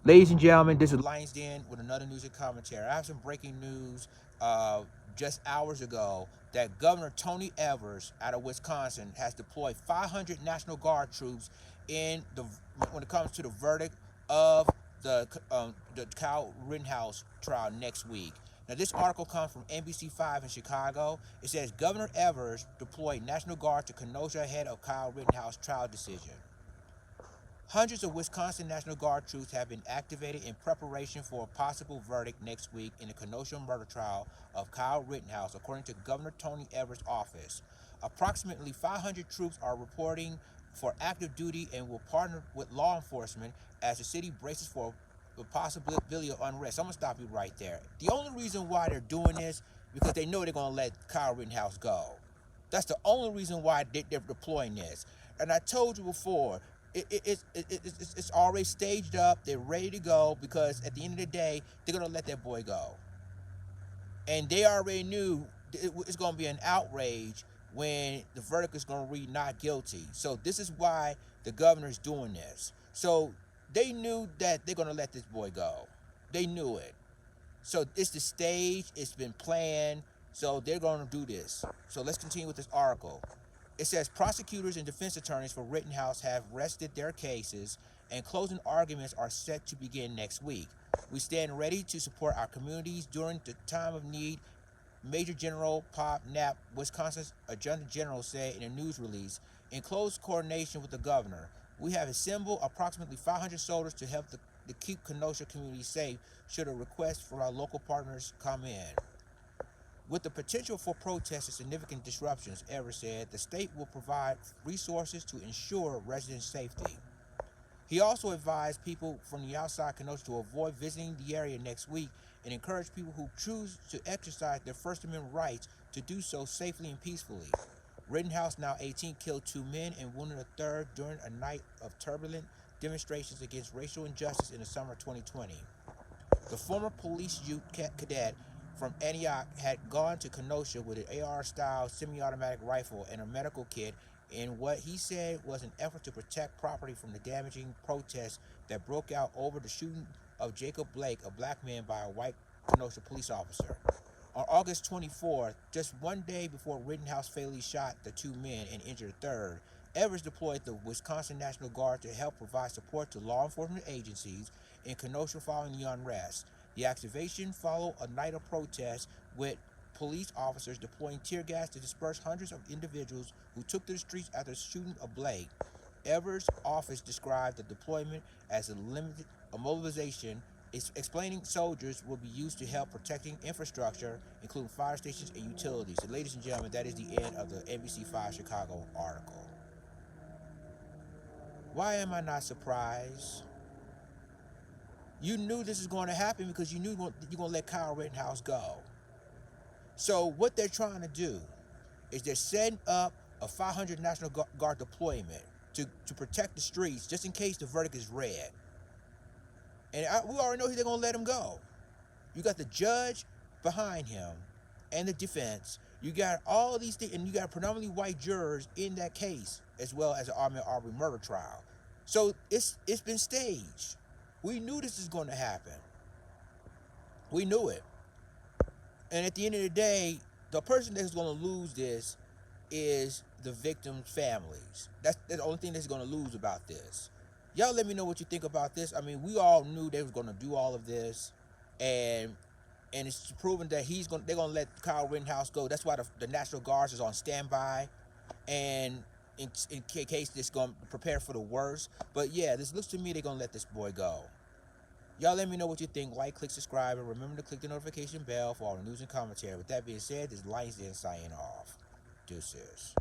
Ladies and gentlemen, this is Lions Den with another news and commentary. I have some breaking news just hours ago that Governor Tony Evers out of Wisconsin has deployed 500 National Guard troops in the when it comes to the verdict of the Kyle Rittenhouse trial next week. Now, this article comes from NBC5 in Chicago. It says Governor Evers deployed National Guard to Kenosha ahead of Kyle Rittenhouse trial decision. Hundreds of Wisconsin National Guard troops have been activated in preparation for a possible verdict next week in the Kenosha murder trial of Kyle Rittenhouse, according to Governor Tony Evers' office. Approximately 500 troops are reporting for active duty and will partner with law enforcement as the city braces for the possibility of unrest. I'm going to stop you right there. The only reason why they're doing this because they know they're going to let Kyle Rittenhouse go. That's the only reason why they're deploying this. And I told you before, it's already staged up. They're ready to go because at the end of the day, they're going to let that boy go. And they already knew it's going to be an outrage when the verdict is going to read not guilty. So this is why the governor is doing this. So they knew that they're going to let this boy go. They knew it. So it's the stage. It's been planned. So they're going to do this. So let's continue with this article. It says prosecutors and defense attorneys for Rittenhouse have rested their cases and closing arguments are set to begin next week. We stand ready to support our communities during the time of need, Major General Pop Knapp, Wisconsin's Attorney General, said in a news release. In close coordination with the governor, we have assembled approximately 500 soldiers to help to keep Kenosha community safe should a request from our local partners come in. With the potential for protests and significant disruptions, Evers said, the state will provide resources to ensure resident safety. He also advised people from the outside Kenosha to avoid visiting the area next week and encouraged people who choose to exercise their First Amendment rights to do so safely and peacefully. Rittenhouse, now 18, killed 2 men and wounded a third during a night of turbulent demonstrations against racial injustice in the summer of 2020. The former police youth cadet from Antioch had gone to Kenosha with an AR-style semi-automatic rifle and a medical kit in what he said was an effort to protect property from the damaging protests that broke out over the shooting of Jacob Blake, a black man, by a white Kenosha police officer. On August 24th, just one day before Rittenhouse fatally shot the 2 men and injured a third, Evers deployed the Wisconsin National Guard to help provide support to law enforcement agencies in Kenosha following the unrest. The activation followed a night of protests with police officers deploying tear gas to disperse hundreds of individuals who took to the streets after the shooting of Blake. Evers' office described the deployment as a mobilization, explaining soldiers will be used to help protecting infrastructure, including fire stations and utilities. So, ladies and gentlemen, that is the end of the NBC5 Chicago article. Why am I not surprised? You knew this was going to happen because you knew you're going to let Kyle Rittenhouse go. So what they're trying to do is they're setting up a 500 National Guard deployment to protect the streets just in case the verdict is read. And we already know they're going to let him go. You got the judge behind him and the defense. You got all these things, and you got predominantly white jurors in that case, as well as the Ahmaud Arbery murder trial. So it's been staged. We knew this was going to happen. We knew it. And at the end of the day, the person that's going to lose this is the victims' families. That's the only thing that's going to lose about this. Y'all let me know what you think about this. I mean, we all knew they was going to do all of this, and it's proven that they're going to let Kyle Rittenhouse go. That's why the National Guard is on standby, and in case this going to prepare for the worst. But yeah, this looks to me they're going to let this boy go. Y'all let me know what you think. Like, click, subscribe, and remember to click the notification bell for all the news and commentary. With that being said, this is Lions Den signing off. Deuces.